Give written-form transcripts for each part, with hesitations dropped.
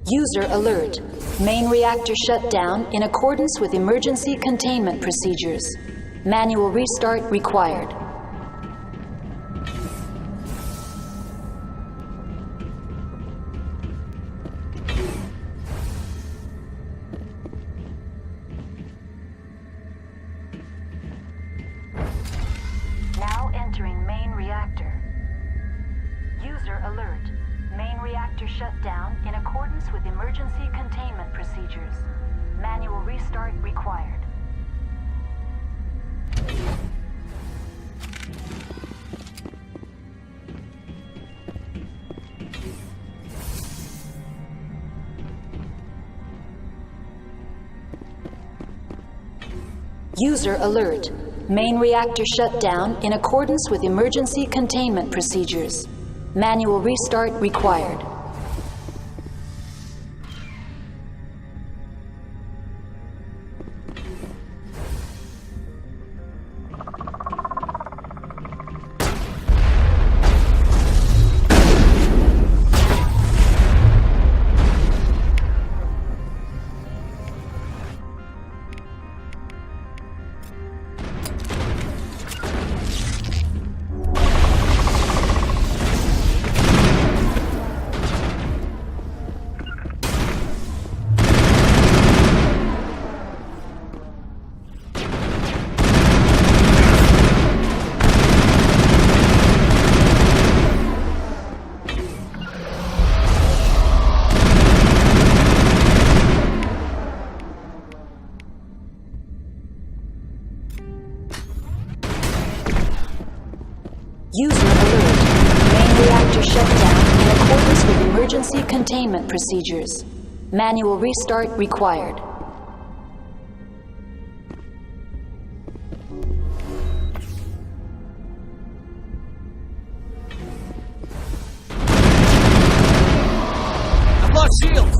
User alert. Main reactor shut down in accordance with emergency containment procedures. Manual restart required. Now entering main reactor. User alert. Main reactor shut down in accordance with emergency containment procedures. Manual restart required. User alert. Main reactor shut down in accordance with emergency containment procedures. Manual restart required. User alert. Main reactor shut down in accordance with emergency containment procedures. Manual restart required. I've lost shields!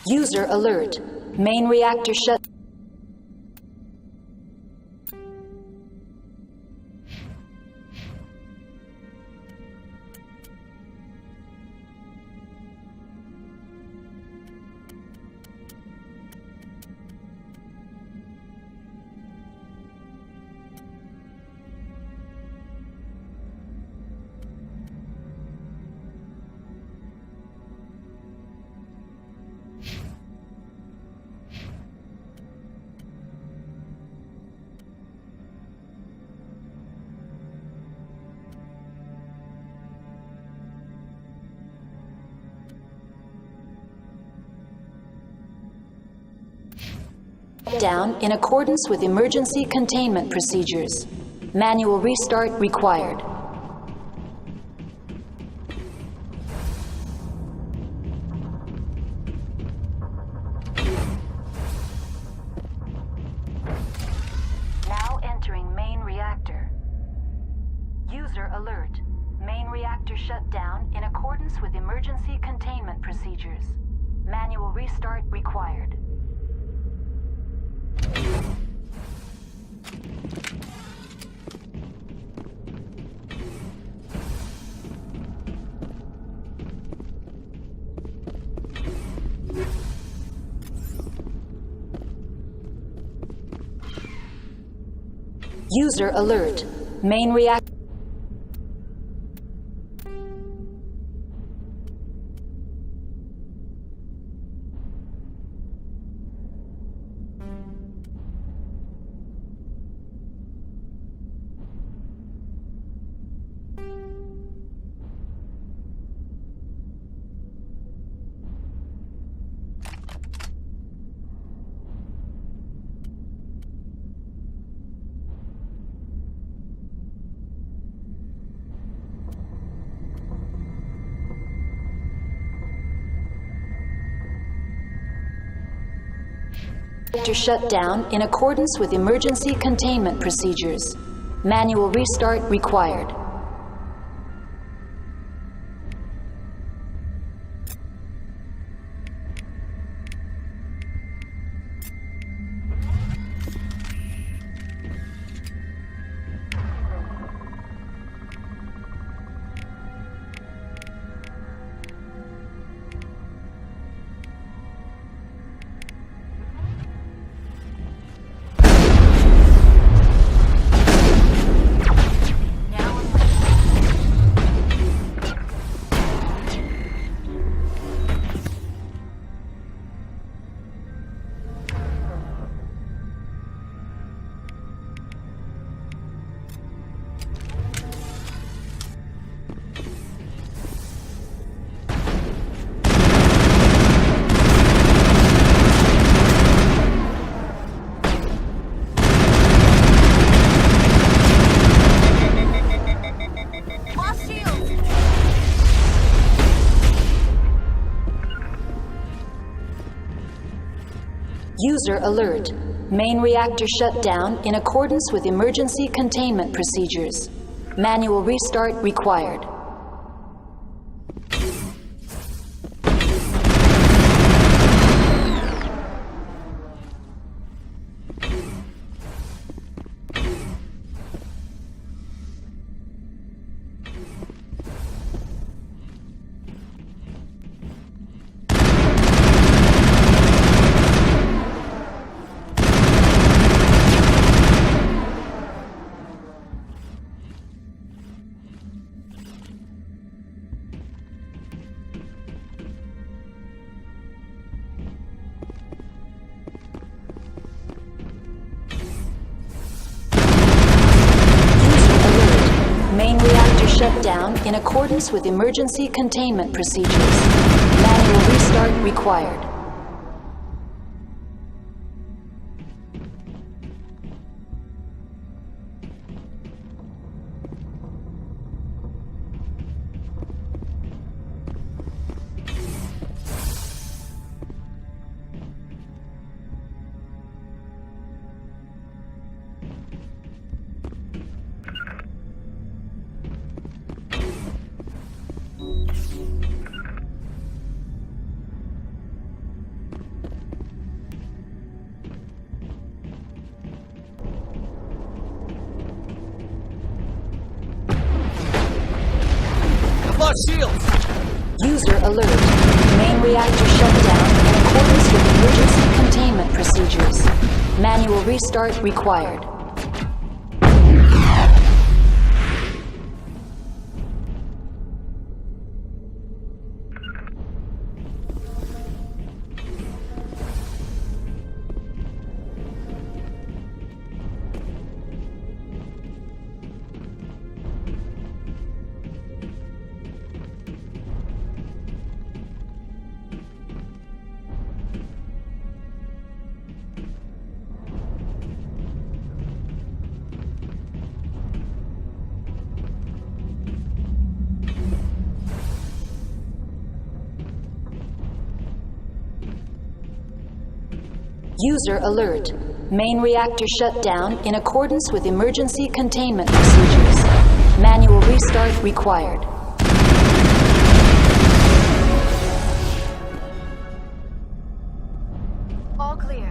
User alert. Main reactor shut. Down in accordance with emergency containment procedures. Manual restart required. Now entering main reactor. User alert. Main reactor shut down in accordance with emergency containment procedures. Manual restart required. User alert. Main reactor. Reactor shut down in accordance with emergency containment procedures. Manual restart required. User alert. Main reactor shut down in accordance with emergency containment procedures. Manual restart required. Main reactor shut down in accordance with emergency containment procedures. Manual restart required. Shields! User alert. Main reactor shut down in accordance with emergency containment procedures. Manual restart required. User alert. Main reactor shut down in accordance with emergency containment procedures. Manual restart required. All clear.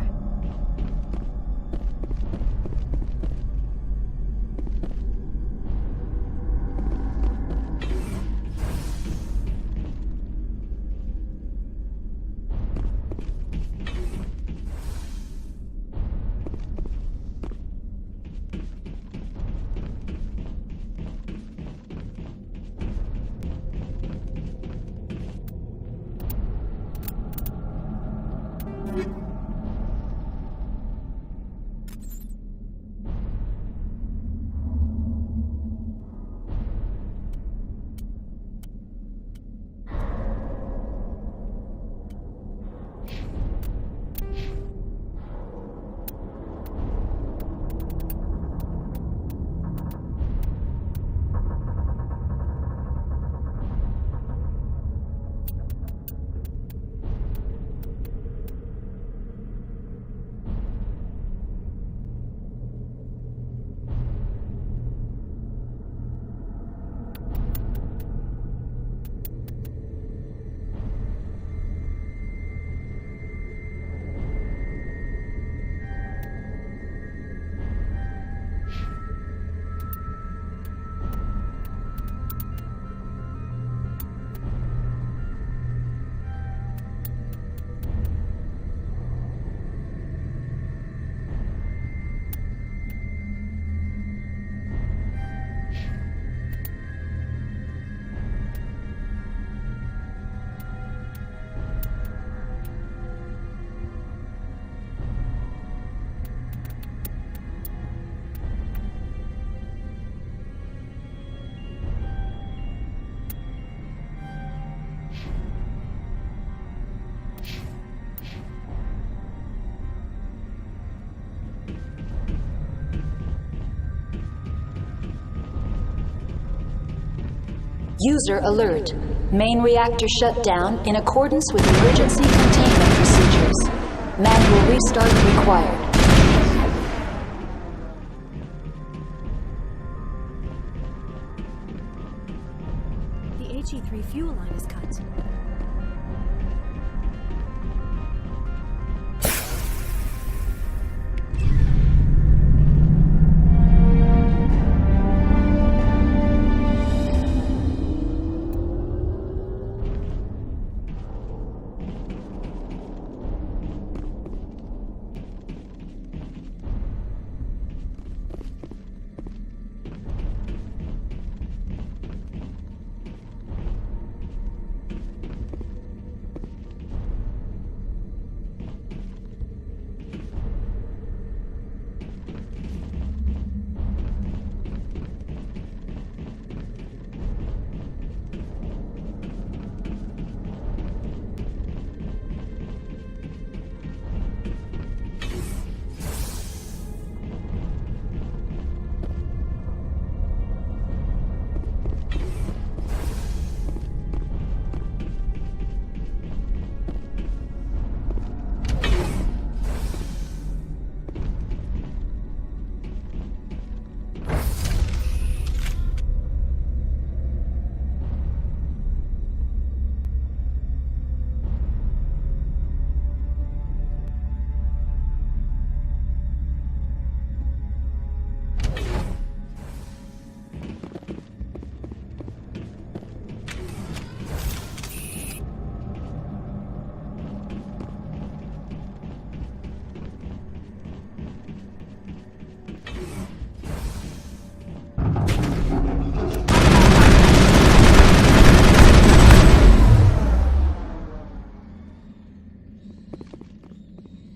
User alert. Main reactor shut down in accordance with emergency containment procedures. Manual restart required. The HE3 fuel line is cut.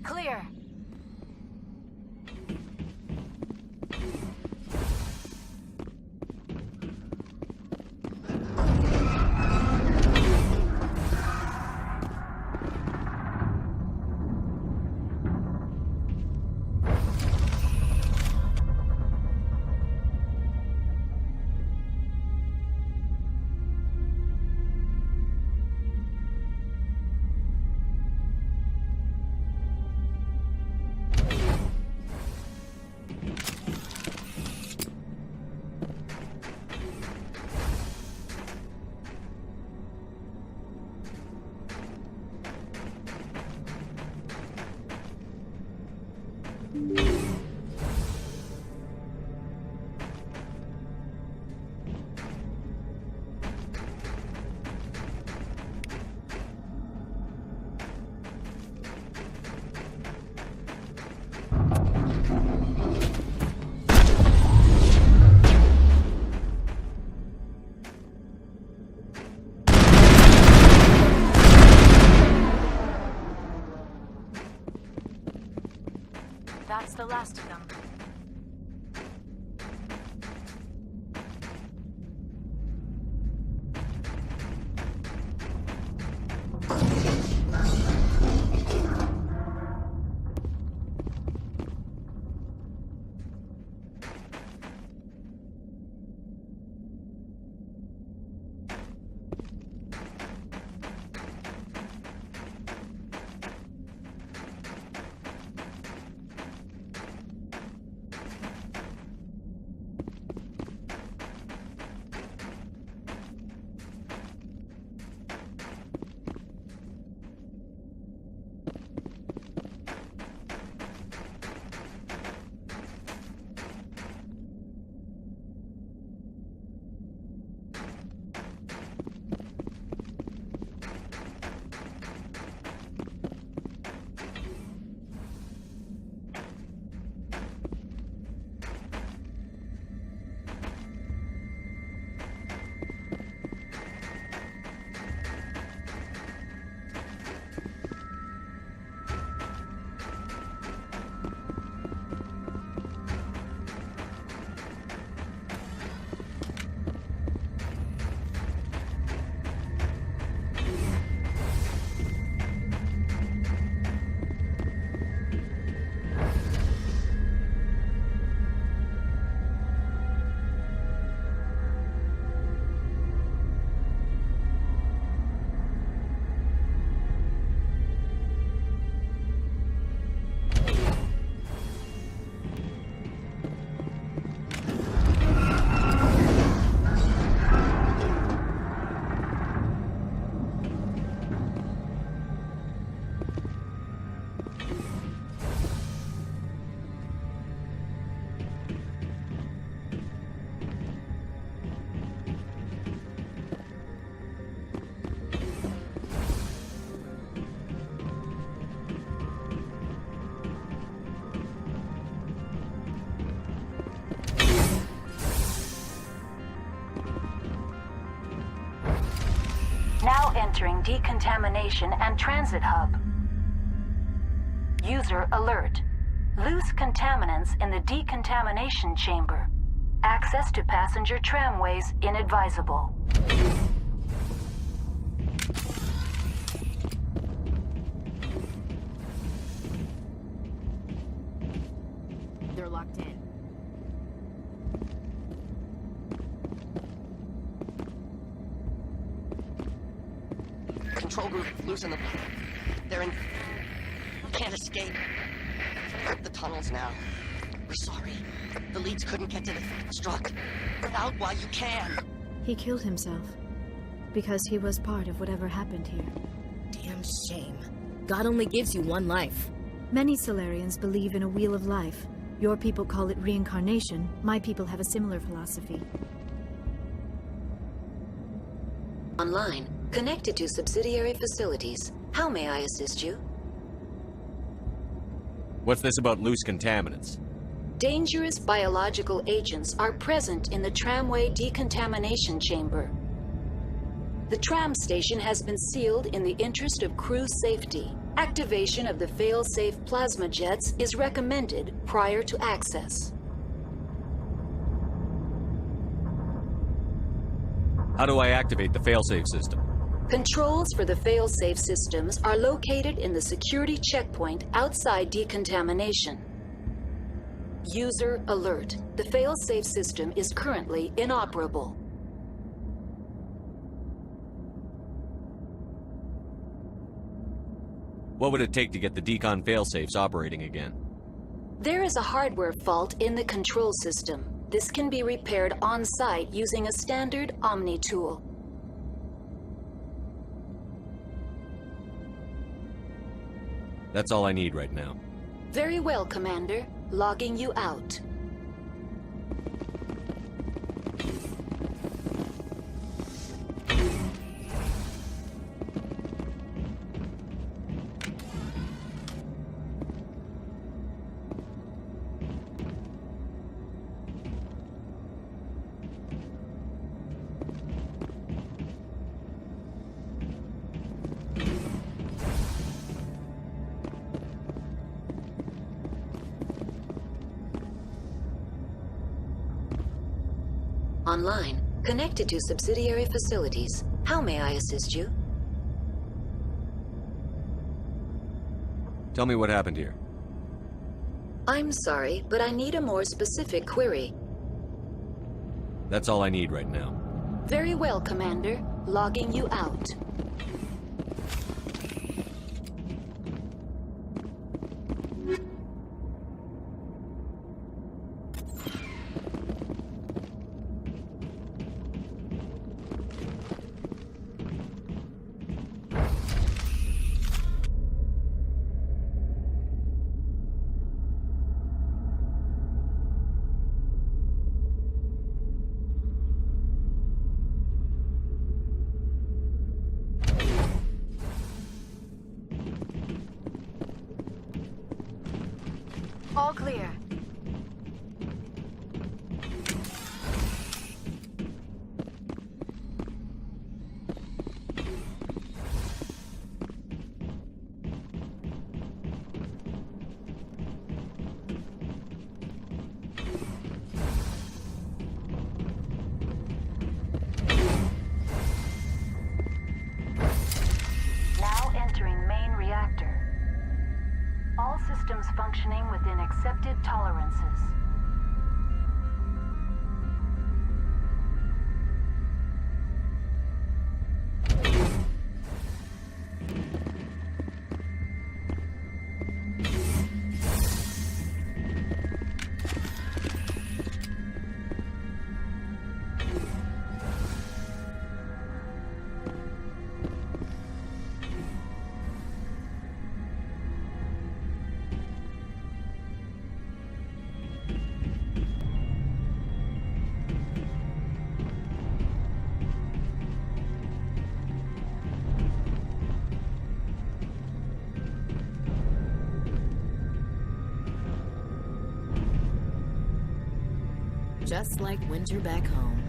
Clear. That's the last of them. entering decontamination and transit hub. User alert. Loose contaminants in the decontamination chamber. Access to passenger tramways inadvisable. They're locked in. Control group, losing them. They're in... Can't escape. The tunnels now. We're sorry. The leads couldn't get to the struck. Get out while you can. He killed himself. Because he was part of whatever happened here. Damn shame. God only gives you one life. Many Solarians believe in a wheel of life. Your people call it reincarnation. My people have a similar philosophy. Online. Connected to subsidiary facilities. How may I assist you? What's this about loose contaminants? Dangerous biological agents are present in the tramway decontamination chamber. The tram station has been sealed in the interest of crew safety. Activation of the fail-safe plasma jets is recommended prior to access. How do I activate the failsafe system? Controls for the fail-safe systems are located in the security checkpoint outside decontamination. User alert. The fail-safe system is currently inoperable. What would it take to get the decon failsafes operating again? There is a hardware fault in the control system. This can be repaired on-site using a standard Omni tool. That's all I need right now. Very well, Commander. Logging you out. Online. Connected to subsidiary facilities. How may I assist you? Tell me what happened here. I'm sorry, but I need a more specific query. That's all I need right now. Very well, Commander. Logging you out. All clear. Now entering main reactor. All systems functioning within accepted tolerances. Just like winter back home.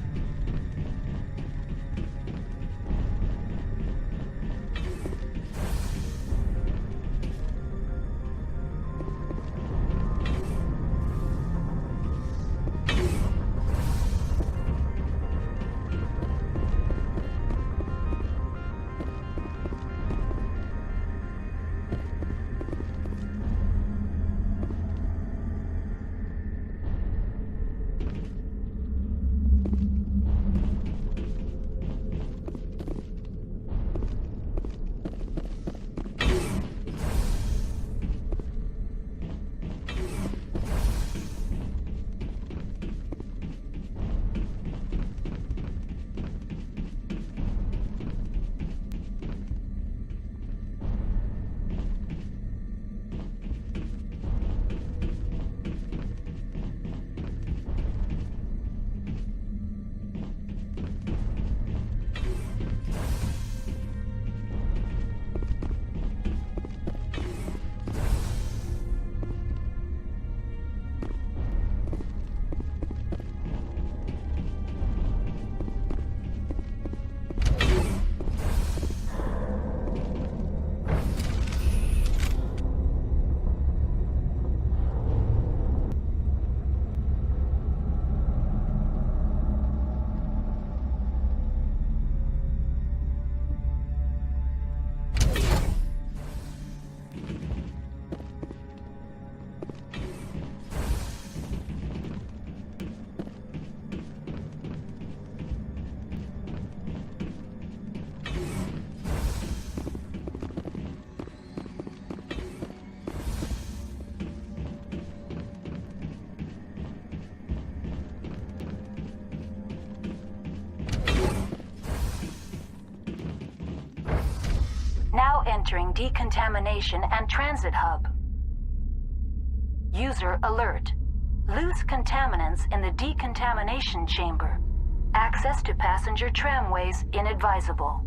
entering decontamination and transit hub. User alert. Loose contaminants in the decontamination chamber. Access to passenger tramways inadvisable.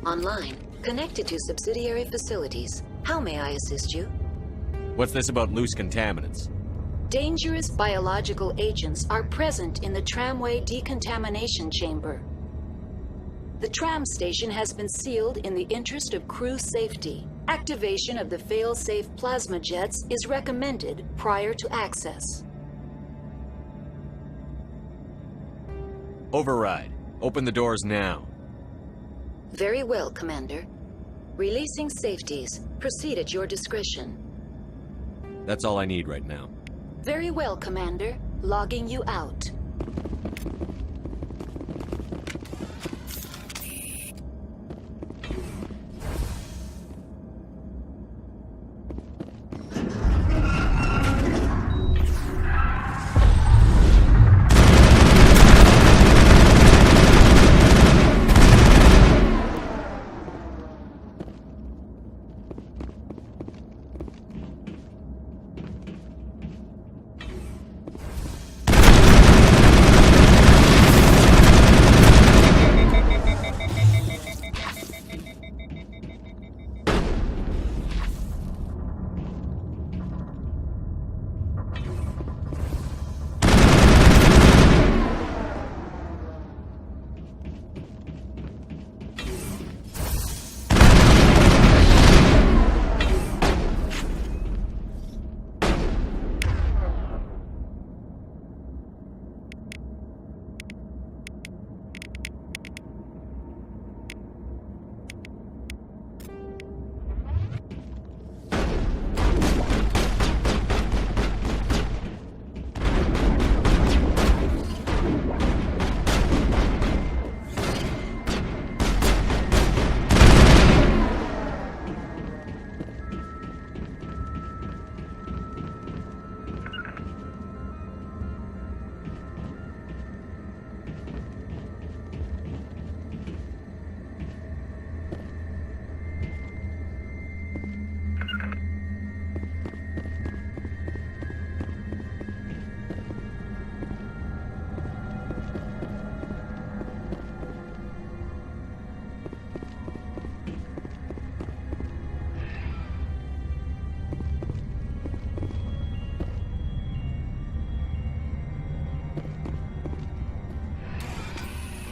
Online. Connected to subsidiary facilities. How may I assist you? What's this about loose contaminants? Dangerous biological agents are present in the tramway decontamination chamber. The tram station has been sealed in the interest of crew safety. Activation of the fail-safe plasma jets is recommended prior to access. Override. Open the doors now. Very well, Commander. Releasing safeties. Proceed at your discretion. That's all I need right now. Very well, Commander. Logging you out.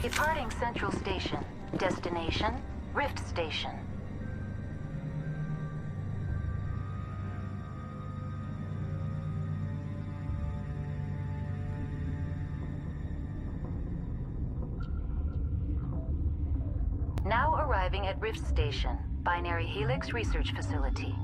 Departing Central Station. Destination, Rift Station. Now arriving at Rift Station, Binary Helix Research Facility.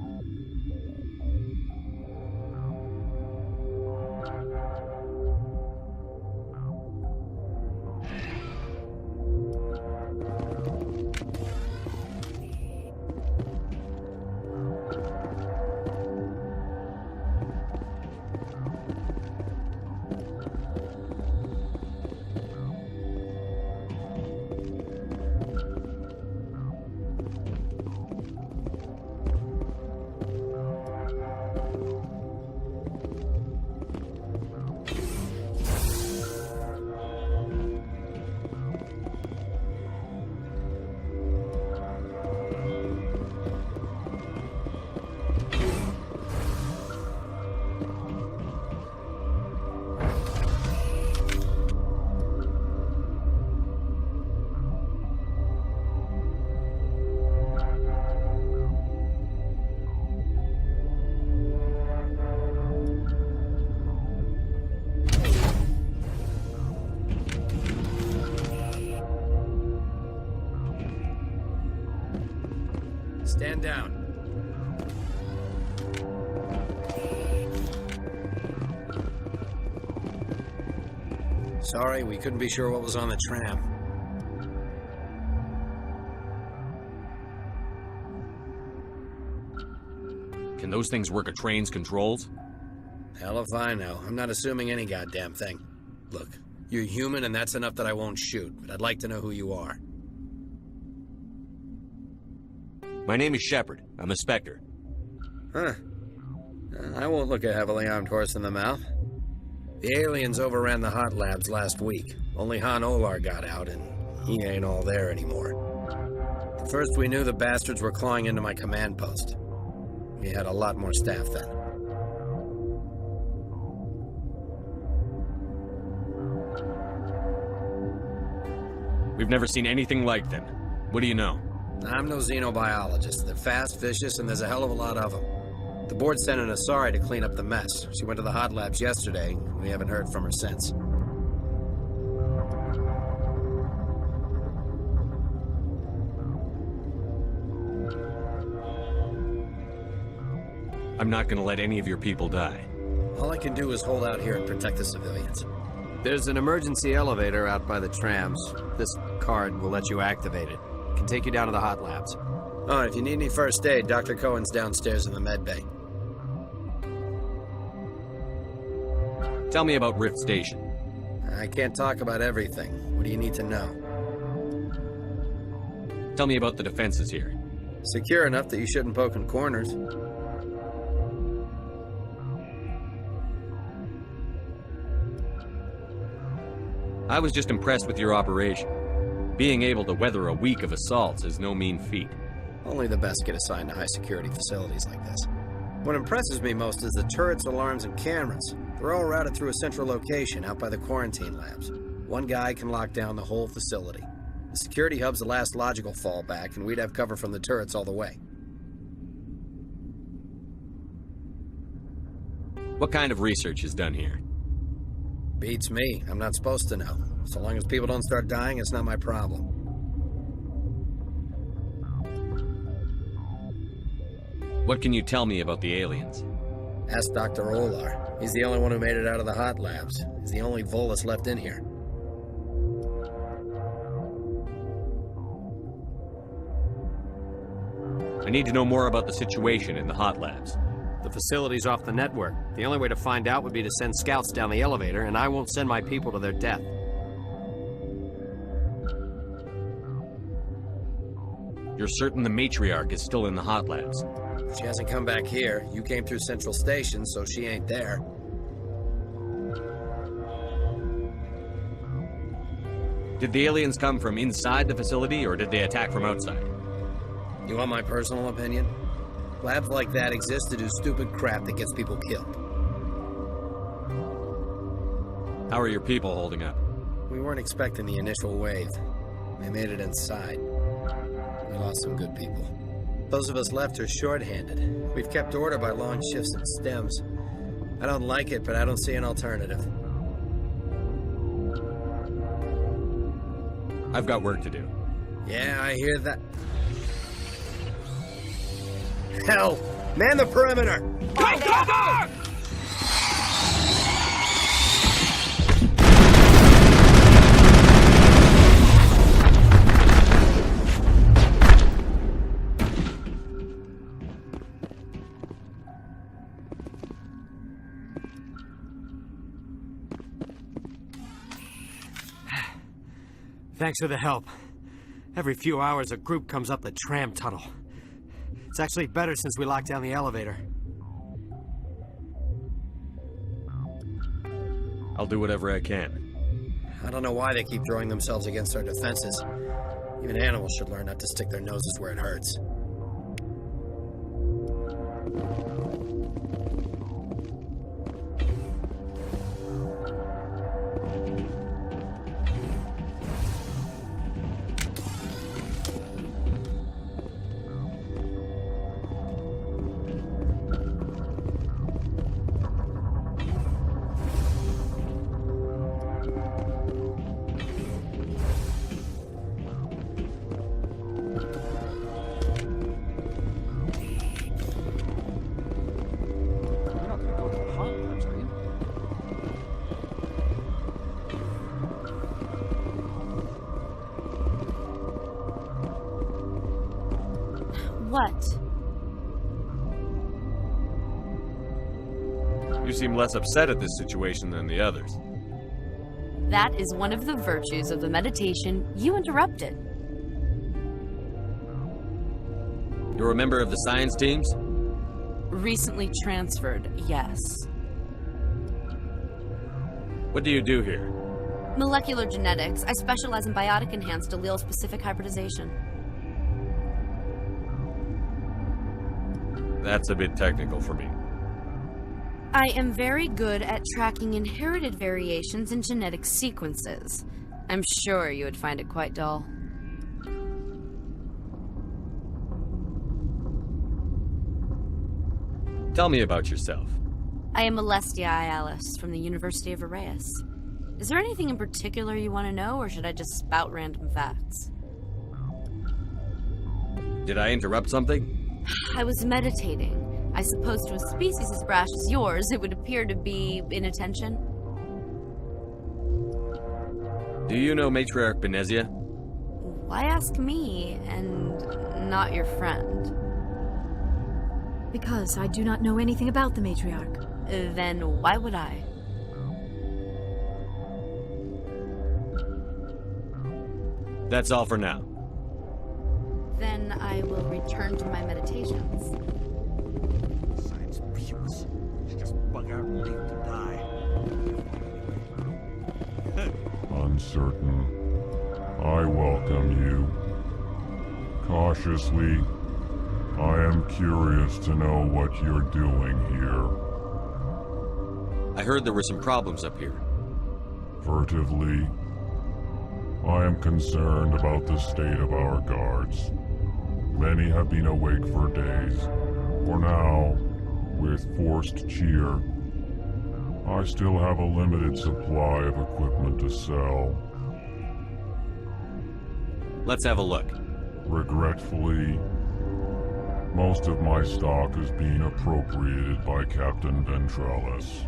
Stand down. Sorry, we couldn't be sure what was on the tram. Can those things work a train's controls? Hell if I know. I'm not assuming any goddamn thing. Look, you're human and that's enough that I won't shoot, but I'd like to know who you are. My name is Shepard. I'm a Spectre. Huh. I won't look a heavily armed horse in the mouth. The aliens overran the hot labs last week. Only Han Olar got out, and he ain't all there anymore. At first we knew the bastards were clawing into my command post. We had a lot more staff then. We've never seen anything like them. What do you know? I'm no xenobiologist. They're fast, vicious, and there's a hell of a lot of them. The board sent an Asari to clean up the mess. She went to the hot labs yesterday. We haven't heard from her since. I'm not gonna let any of your people die. All I can do is hold out here and protect the civilians. There's an emergency elevator out by the trams. This card will let you activate it. It can take you down to the hot labs. Oh, and if you need any first aid, Dr. Cohen's downstairs in the med bay. Tell me about Rift Station. I can't talk about everything. What do you need to know? Tell me about the defenses here. Secure enough that you shouldn't poke in corners. I was just impressed with your operation. Being able to weather a week of assaults is no mean feat. Only the best get assigned to high-security facilities like this. What impresses me most is the turrets, alarms, and cameras. They're all routed through a central location out by the quarantine labs. One guy can lock down the whole facility. The security hub's the last logical fallback, and we'd have cover from the turrets all the way. What kind of research is done here? Beats me. I'm not supposed to know. So long as people don't start dying, it's not my problem. What can you tell me about the aliens? Ask Dr. Olar. He's the only one who made it out of the hot labs. He's the only Volus left in here. I need to know more about the situation in the hot labs. The facility's off the network. The only way to find out would be to send scouts down the elevator, and I won't send my people to their death. You're certain the matriarch is still in the hot labs? She hasn't come back here. You came through Central Station, so she ain't there. Did the aliens come from inside the facility, or did they attack from outside? You want my personal opinion? Labs like that exist to do stupid crap that gets people killed. How are your people holding up? We weren't expecting the initial wave. They made it inside. We lost some good people. Those of us left are short-handed. We've kept order by long shifts and stems. I don't like it, but I don't see an alternative. I've got work to do. Yeah, I hear that. Hell! Man the perimeter! Go, go, go! Thanks for the help. Every few hours, a group comes up the tram tunnel. It's actually better since we locked down the elevator. I'll do whatever I can. I don't know why they keep throwing themselves against our defenses. Even animals should learn not to stick their noses where it hurts. You seem less upset at this situation than the others. That is one of the virtues of the meditation you interrupted. You're a member of the science teams? Recently transferred, yes. What do you do here? Molecular genetics. I specialize in biotic-enhanced allele-specific hybridization. That's a bit technical for me. I am very good at tracking inherited variations in genetic sequences. I'm sure you would find it quite dull. Tell me about yourself. I am Alestia Alice from the University of Arraeus. Is there anything in particular you want to know, or should I just spout random facts? Did I interrupt something? I was meditating. I suppose to a species as brash as yours, it would appear to be inattention. Do you know Matriarch Benezia? Why ask me, and not your friend? Because I do not know anything about the matriarch. Then why would I? That's all for now. Then I will return to my meditations. Science puce. Should just bug out and leave to die. Uncertain. I welcome you. Cautiously, I am curious to know what you're doing here. I heard there were some problems up here. Furtively, I am concerned about the state of our guards. Many have been awake for days. For now, with forced cheer, I still have a limited supply of equipment to sell. Let's have a look. Regretfully, most of my stock is being appropriated by Captain Ventralis.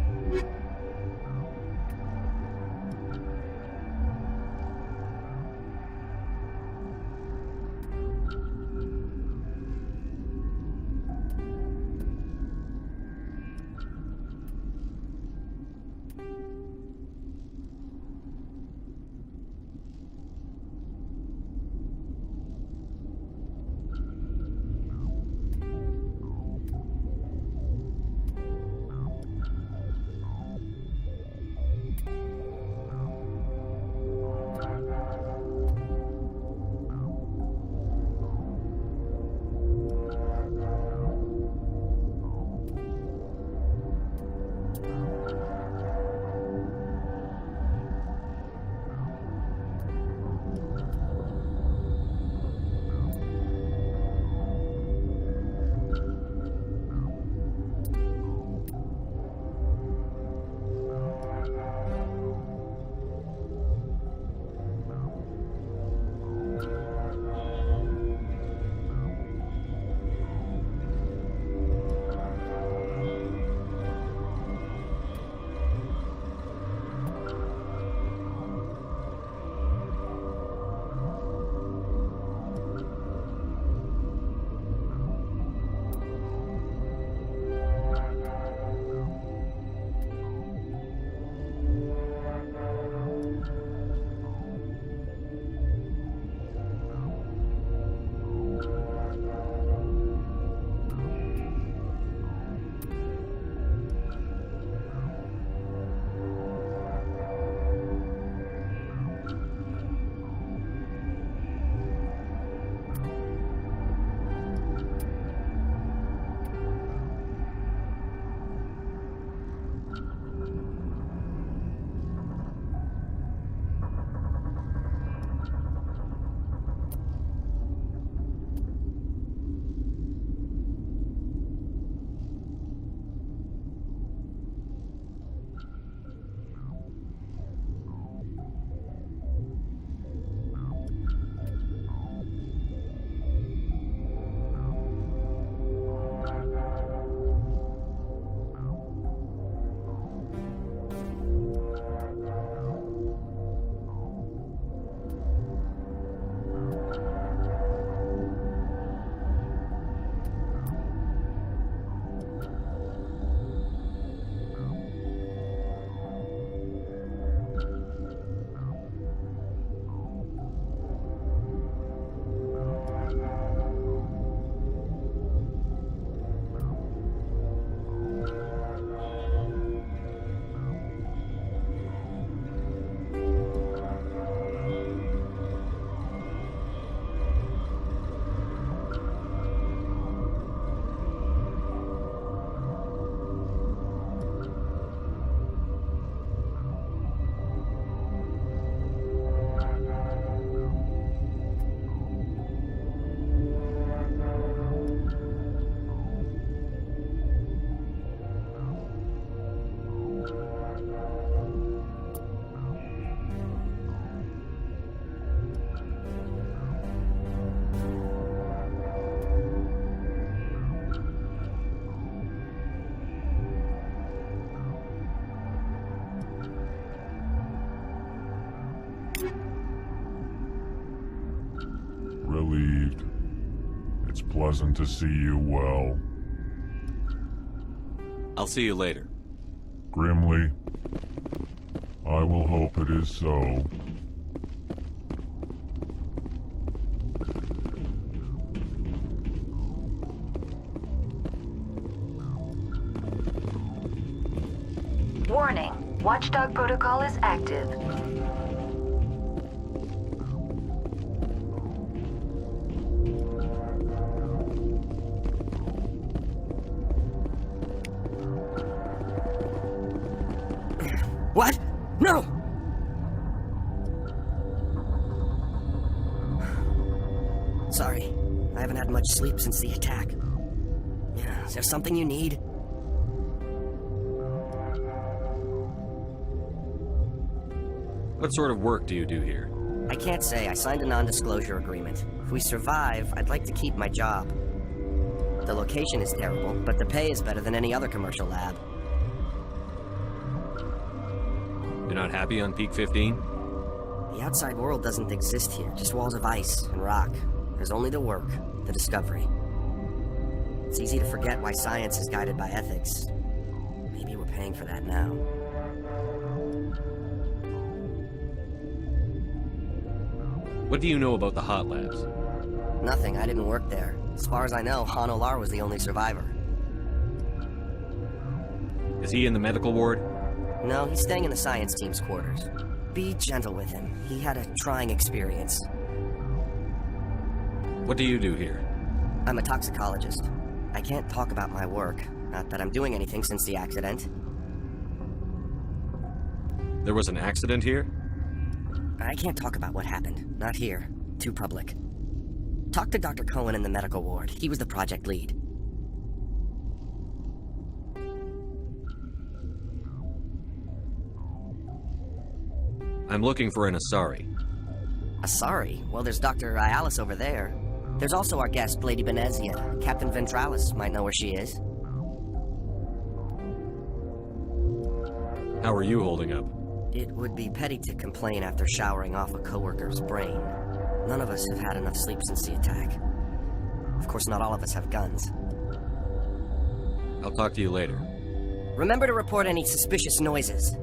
pleasant to see you well. I'll see you later. Grimly, I will hope it is so. Warning. Watchdog protocol is active. What? No! Sorry. I haven't had much sleep since the attack. Yeah, is there something you need? What sort of work do you do here? I can't say. I signed a non-disclosure agreement. If we survive, I'd like to keep my job. The location is terrible, but the pay is better than any other commercial lab. You're not happy on Peak 15? The outside world doesn't exist here, just walls of ice and rock. There's only the work, the discovery. It's easy to forget why science is guided by ethics. Maybe we're paying for that now. What do you know about the hot labs? Nothing, I didn't work there. As far as I know, Han Olar was the only survivor. Is he in the medical ward? No, he's staying in the science team's quarters. Be gentle with him. He had a trying experience. What do you do here? I'm a toxicologist. I can't talk about my work. Not that I'm doing anything since the accident. There was an accident here? I can't talk about what happened. Not here. Too public. Talk to Dr. Cohen in the medical ward. He was the project lead. I'm looking for an Asari. Asari? Well, there's Dr. Ayalis over there. There's also our guest, Lady Benezia. Captain Ventralis might know where she is. How are you holding up? It would be petty to complain after showering off a coworker's brain. None of us have had enough sleep since the attack. Of course, not all of us have guns. I'll talk to you later. Remember to report any suspicious noises.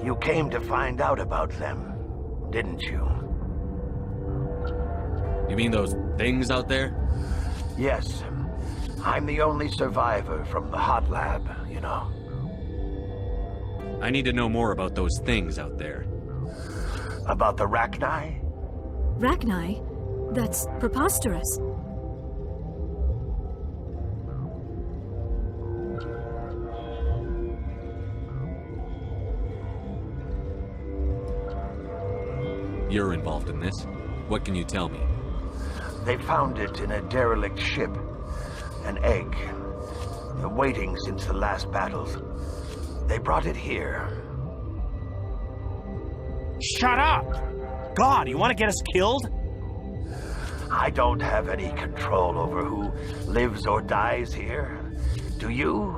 You came to find out about them, didn't you? You mean those things out there? Yes. I'm the only survivor from the hot lab, you know. I need to know more about those things out there. About the Rachni? Rachni? That's preposterous. You're involved in this. What can you tell me? They found it in a derelict ship. An egg. Waiting since the last battles. They brought it here. Shut up! God, you want to get us killed? I don't have any control over who lives or dies here. Do you?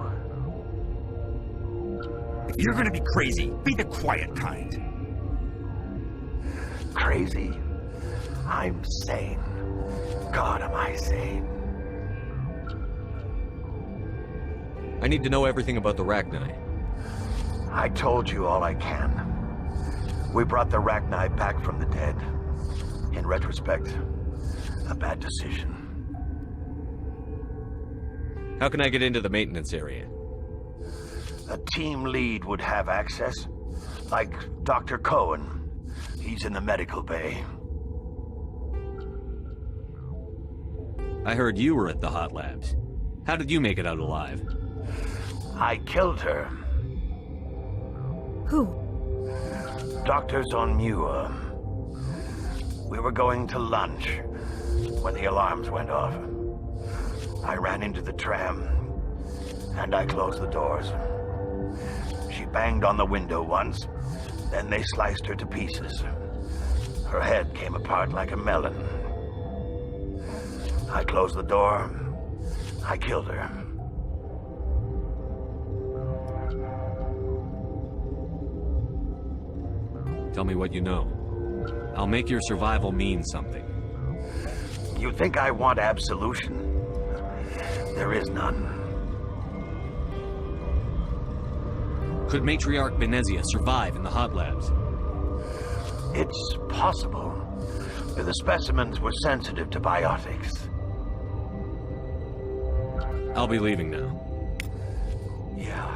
If you're gonna be crazy, be the quiet kind. Crazy? I'm sane. God, am I sane. I need to know everything about the Rachni. I told you all I can. We brought the Rachni back from the dead. In retrospect, a bad decision. How can I get into the maintenance area? A team lead would have access. Like Dr. Cohen. He's in the medical bay. I heard you were at the hot labs. How did you make it out alive? I killed her. Who? Doctors on Muir. We were going to lunch when the alarms went off. I ran into the tram, and I closed the doors. She banged on the window once, then they sliced her to pieces. Her head came apart like a melon. I closed the door. I killed her. Tell me what you know. I'll make your survival mean something. You think I want absolution? There is none. Could Matriarch Benezia survive in the hot labs? It's possible. The specimens were sensitive to biotics. I'll be leaving now. Yeah.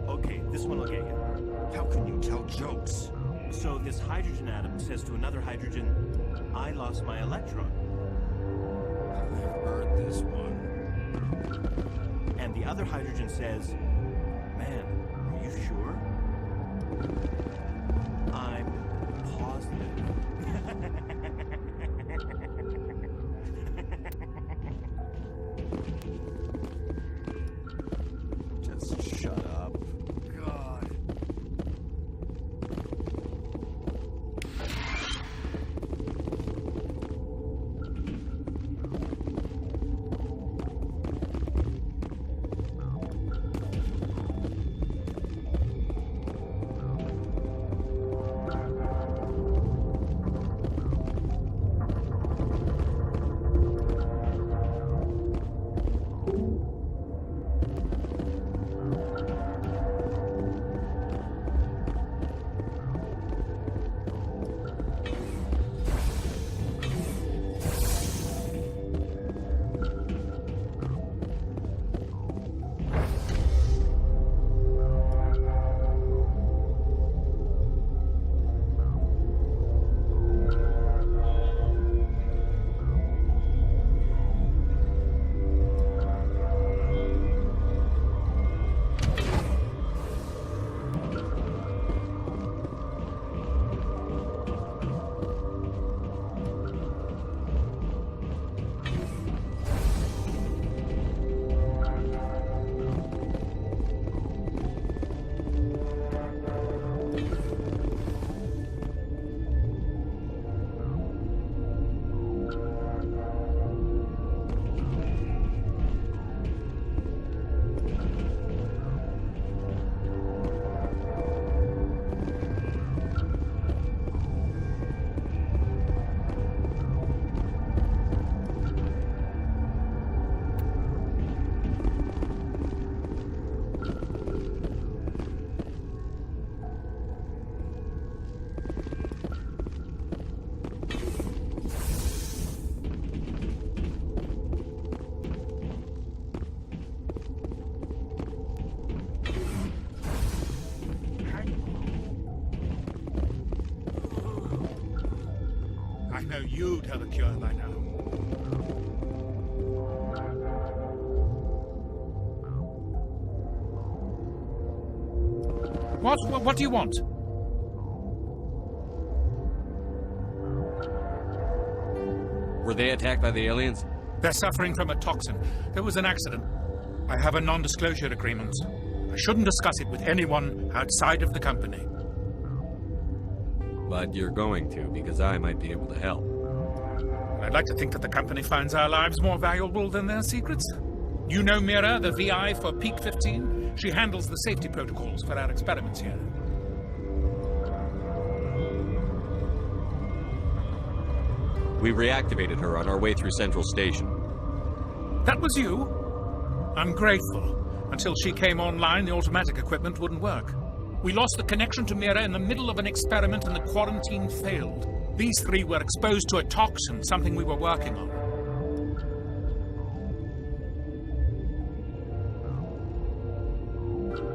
Okay, this one will get you. How can you tell jokes? So this hydrogen atom says to another hydrogen, I lost my electron. I've heard this one. And the other hydrogen says, man, are you sure? I'm positive. Just shut up. God. I know you'd have a cure by now. What do you want? Were they attacked by the aliens? They're suffering from a toxin. There was an accident. I have a non-disclosure agreement. I shouldn't discuss it with anyone outside of the company. But you're going to, because I might be able to help. I'd like to think that the company finds our lives more valuable than their secrets. You know Mira, the VI for Peak 15? She handles the safety protocols for our experiments here. We reactivated her on our way through Central Station. That was you? I'm grateful. Until she came online, the automatic equipment wouldn't work. We lost the connection to Mira in the middle of an experiment and the quarantine failed. These three were exposed to a toxin, something we were working on.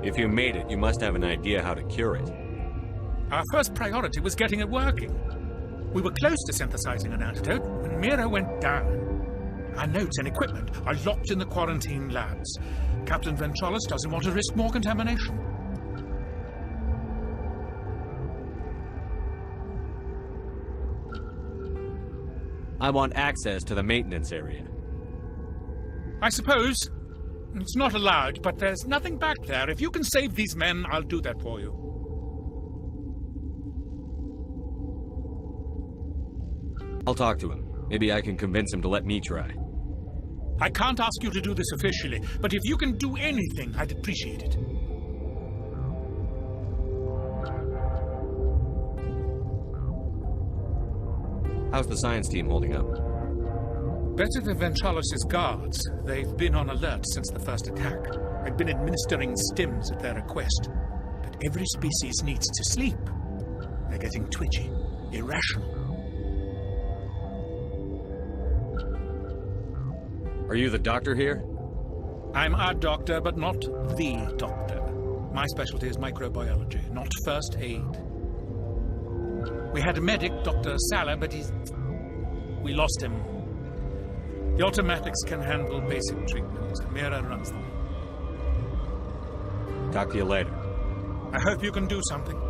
If you made it, you must have an idea how to cure it. Our first priority was getting it working. We were close to synthesizing an antidote when Mira went down. Our notes and equipment are locked in the quarantine labs. Captain Ventralis doesn't want to risk more contamination. I want access to the maintenance area. I suppose. It's not allowed, but there's nothing back there. If you can save these men, I'll do that for you. I'll talk to him. Maybe I can convince him to let me try. I can't ask you to do this officially, but if you can do anything, I'd appreciate it. How's the science team holding up? Better than Ventralis' guards. They've been on alert since the first attack. I've been administering stims at their request. But every species needs to sleep. They're getting twitchy, irrational. Are you the doctor here? I'm a doctor, but not the doctor. My specialty is microbiology, not first aid. We had a medic, Dr. Sala, but we lost him. The automatics can handle basic treatment. Mira runs them. Talk to you later. I hope you can do something.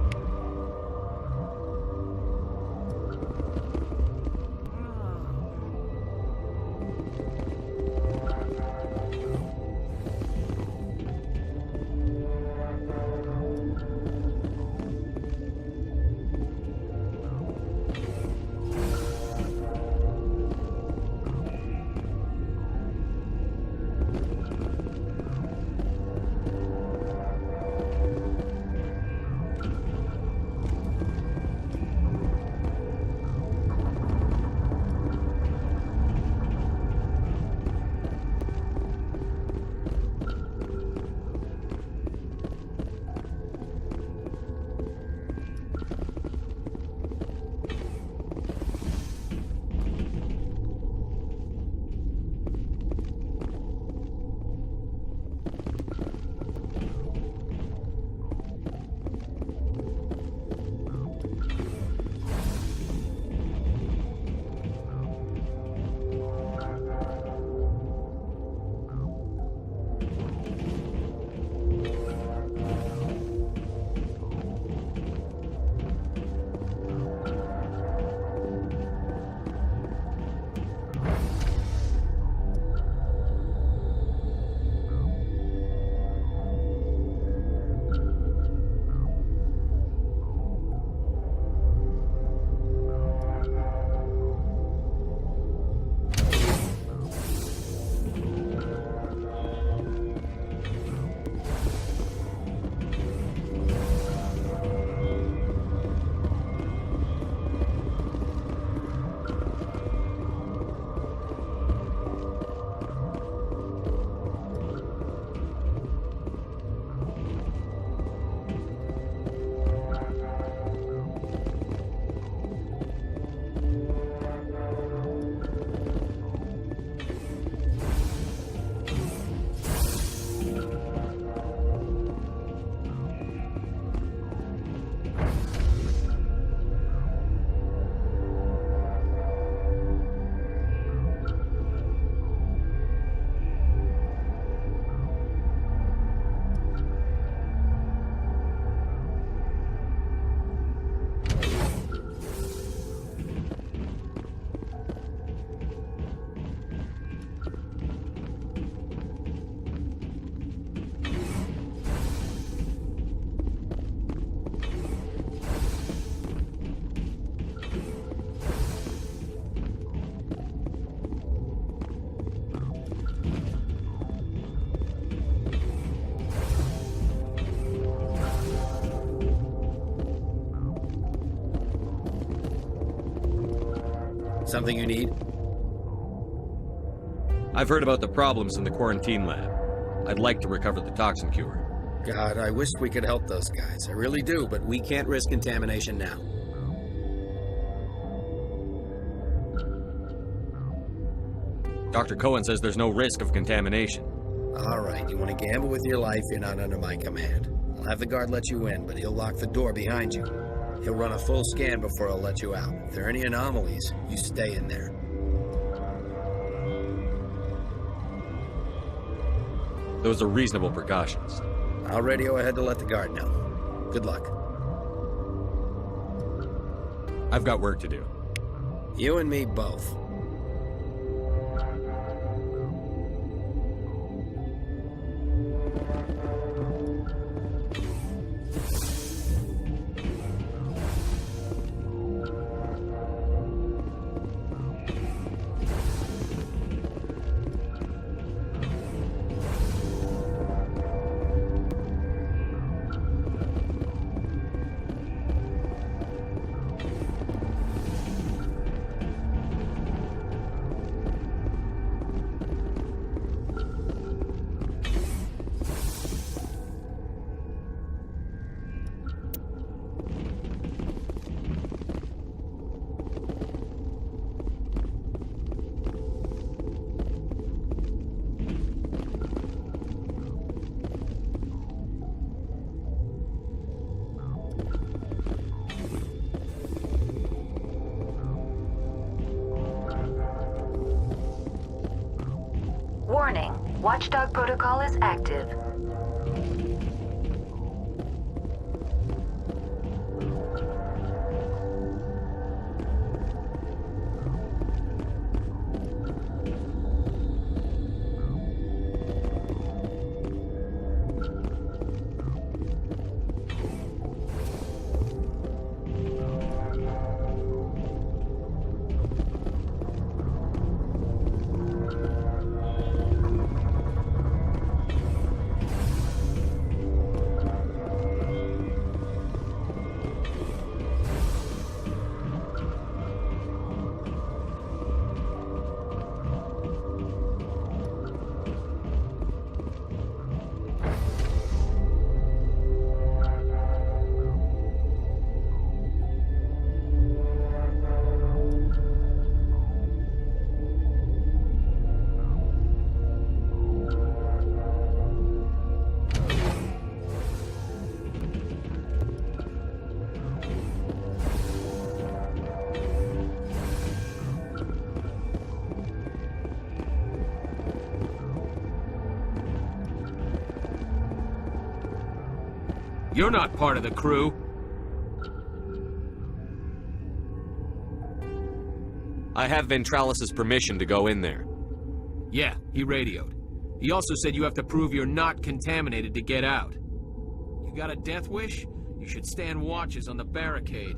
Something you need? I've heard about the problems in the quarantine lab. I'd like to recover the toxin cure. God, I wish we could help those guys. I really do, but we can't risk contamination now. Dr. Cohen says there's no risk of contamination. All right, you want to gamble with your life, you're not under my command. I'll have the guard let you in, but he'll lock the door behind you. He'll run a full scan before he'll let you out. If there are any anomalies, you stay in there. Those are reasonable precautions. I'll radio ahead to let the guard know. Good luck. I've got work to do. You and me both. Warning, Watchdog protocol is active. You're not part of the crew. I have Ventralis's permission to go in there. Yeah, he radioed. He also said you have to prove you're not contaminated to get out. You got a death wish? You should stand watches on the barricade.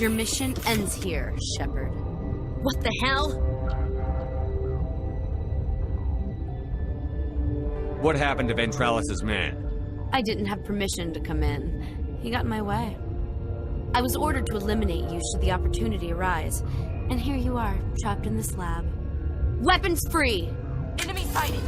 Your mission ends here, Shepard. What the hell? What happened to Ventralis's man? I didn't have permission to come in. He got in my way. I was ordered to eliminate you should the opportunity arise. And here you are, trapped in this lab. Weapons free! Enemy sighted!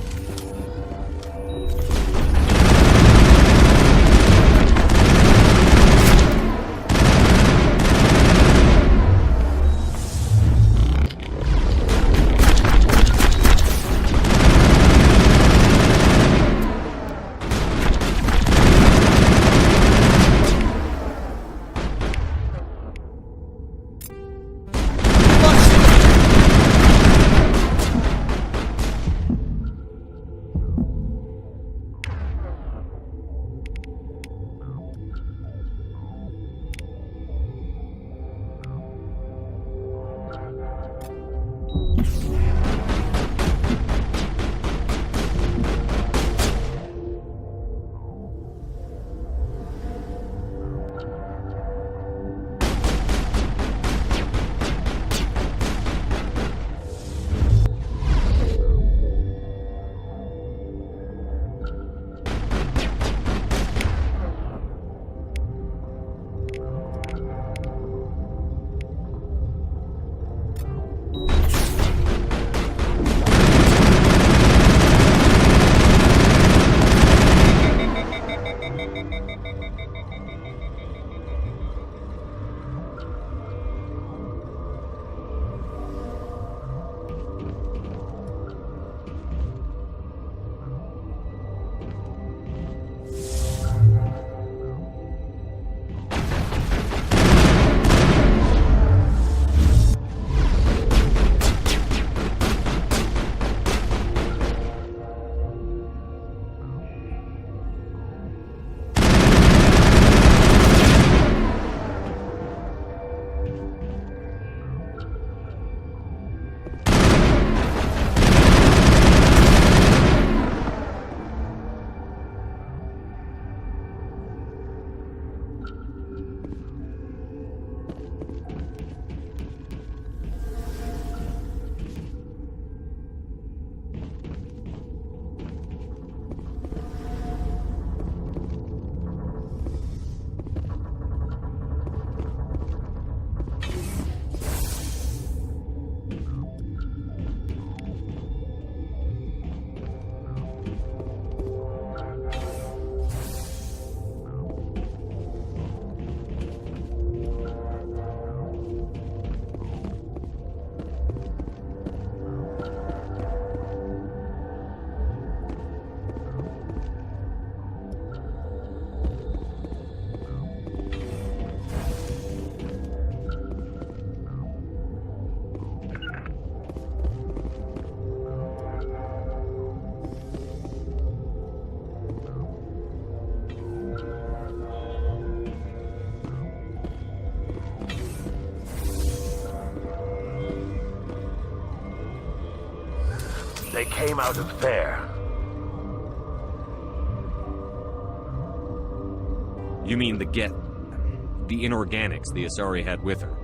They came out of there. You mean the inorganics the Asari had with her?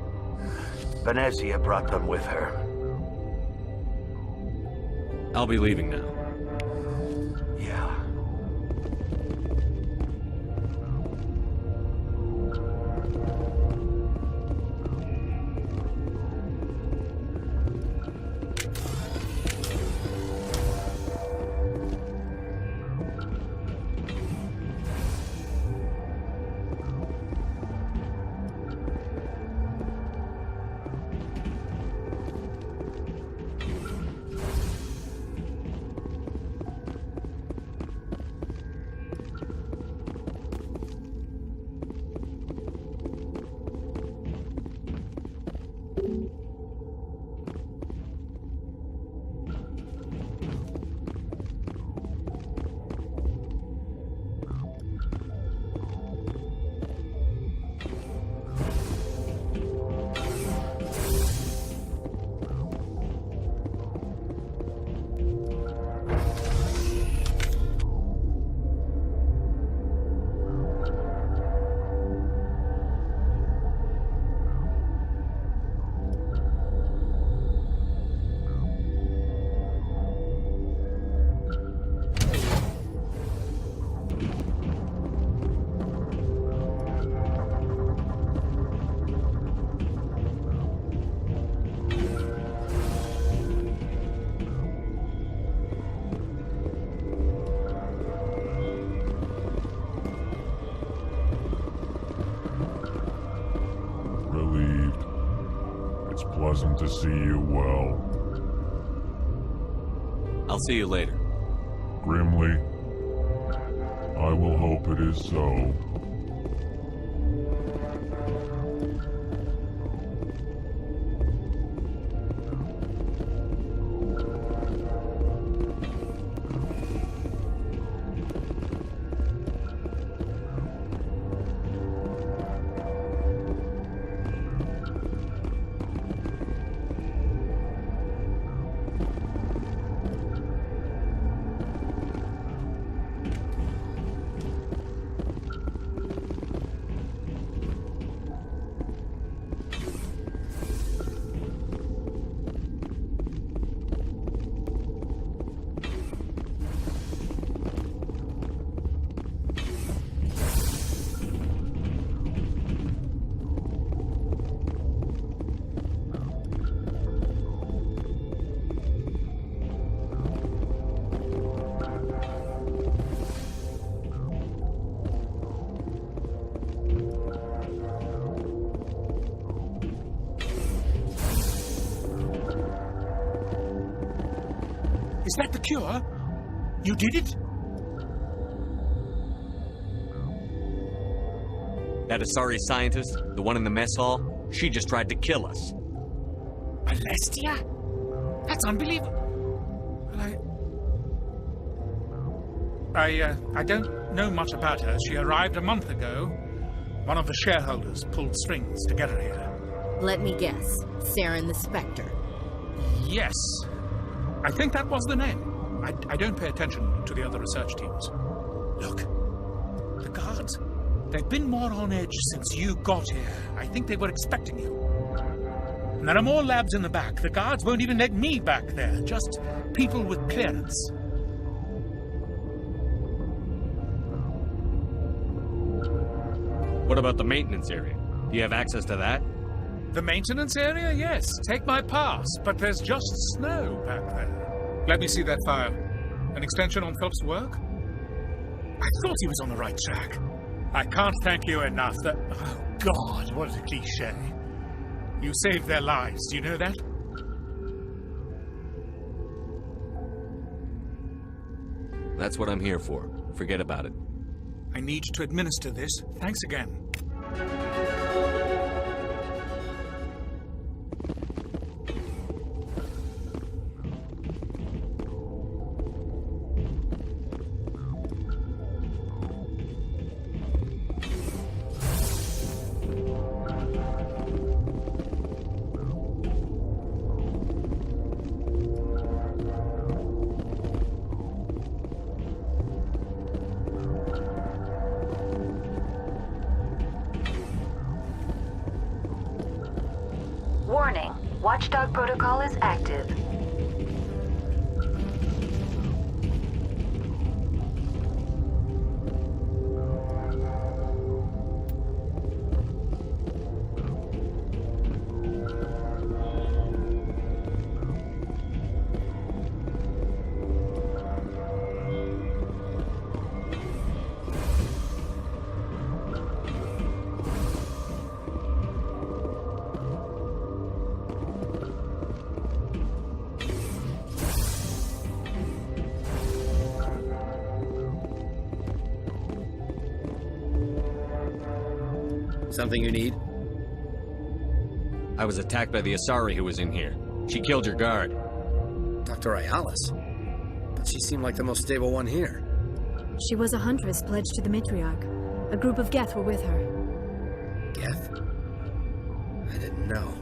Venezia brought them with her. I'll be leaving now. Yeah. Pleasant to see you well. I'll see you later. Grimly, I will hope it is so. Is that the cure? You did it? That Asari scientist, the one in the mess hall, she just tried to kill us. Alestia? That's unbelievable. I don't know much about her. She arrived a month ago. One of the shareholders pulled strings to get her here. Let me guess. Saren the Spectre. Yes. I think that was the name. I don't pay attention to the other research teams. Look, the guards, they've been more on edge since you got here. I think they were expecting you. And there are more labs in the back. The guards won't even let me back there. Just people with clearance. What about the maintenance area? Do you have access to that? The maintenance area? Yes. Take my pass. But there's just snow back there. Let me see that file. An extension on Philip's work? I thought he was on the right track. I can't thank you enough that... Oh, God, what a cliche. You saved their lives. Do you know that? That's what I'm here for. Forget about it. I need to administer this. Thanks again. Warning, Watchdog protocol is active. Something you need? I was attacked by the Asari who was in here. She killed your guard. Dr. Ayalis? But she seemed like the most stable one here. She was a huntress pledged to the matriarch. A group of Geth were with her. Geth? I didn't know.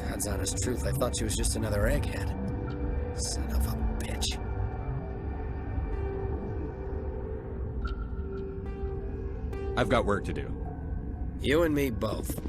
God's honest truth, I thought she was just another egghead. Son of a bitch. I've got work to do. You and me both.